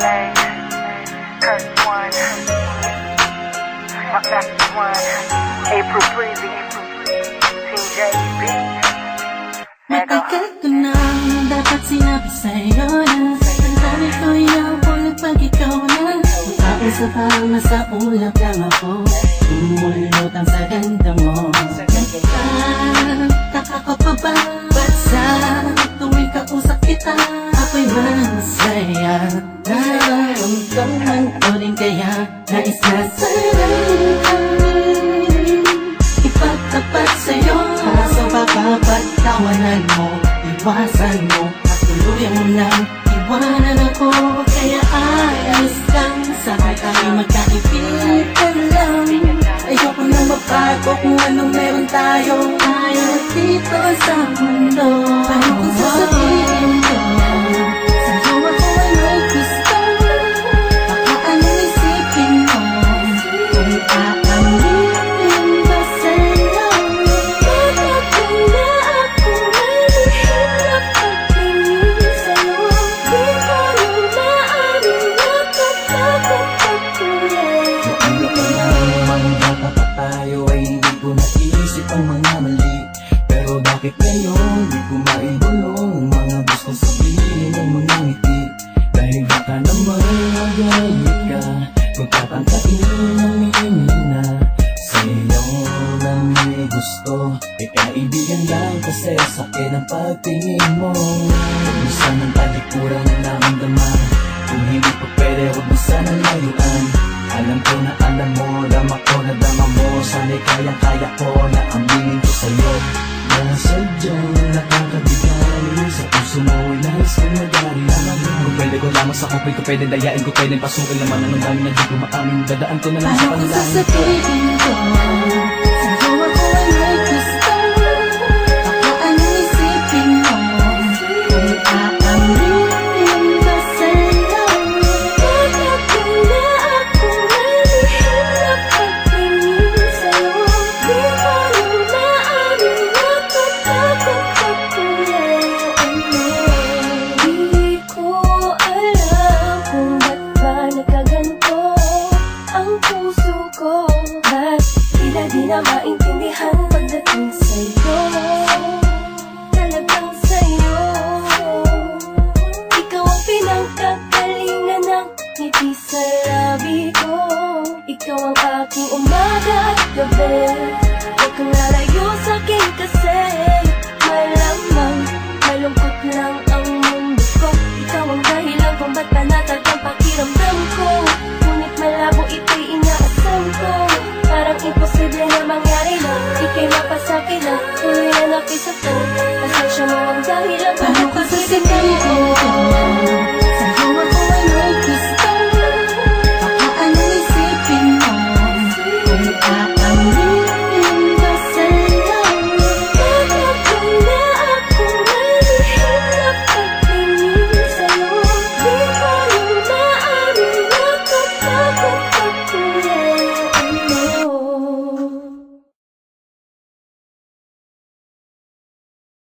Hey, Kurt One, Master One, April Breezy, Team JB. Matagal ko nang dapat sinabi sa'yo na ang dami ko iyaw pag ikaw na magkaisa parang nasa ulap lang ako, umulutang sa ganda mo. Nagtataka ka pa ba? Ba't sa tuwing kausap kita ako'y masaya? Nararamdaman ko din kaya nais na sa'yo ipagtapat sa'yo, kaso baka pagtawanan mo, iwasan mo at tuluyan mo nang iwanan ako. Kaya ayos lang sa tayo magkaibigan lang. Ayoko nang mabago kung anong meron tayo ayaw dito sa mundo. Pero kung sasabihin ko sa'yo ako ay may gusto, baka anong isipin mo kung aaminin ba sa'yo? Matagal na ako ay hirap pagtingin sa'yo. Di ko nang maaaring natatakot pagkulit. Ano pa naman bata pa tayo ay hindi ko naisip ang mga mali. Pero bakit ngayon di ko maibulong ang mga gusto sabihin ng mga ngiti? Dahil baka naman magalit ka kung tatangkain aminin na sa'yo na may gusto. E kaibigan lang kasi sakin ang pagtingin mo. Minsan ang talikuran na naramdaman, kung hindi pa pwede huwag mo sana layuan. Alam ko na alam mo, dama ko na dama mo. Sana'y kayang-kaya ko na aminin ko sa'yo na sadyang nakakabigay sa puso mo ay nais kong magari. Kung pwede ko lamang sa kupay ko, pwede dayain ko, pwede pasukin naman ang dami na di ko maamin. Dadaan ko na lang sa Paano kung sasabihin ko sa'yo ako ay may gusto, baka anong isipin mo kung aaminin ba sa'yo? Matagal na ako ay hirap pagtingin sa'yo. Di ko nang maaaring natatakot pagkulian mo. Di ko alam kung ba't ba nagkaganto ang puso ko. Ba't tila di na maintindihan pagdating sa'yo? Talagang sa'yo, ikaw ang pinagkagalingan ng ngiti sa labi ko. Ikaw ang aking umaga at gabi, huwag kang lalayo sa'kin kasi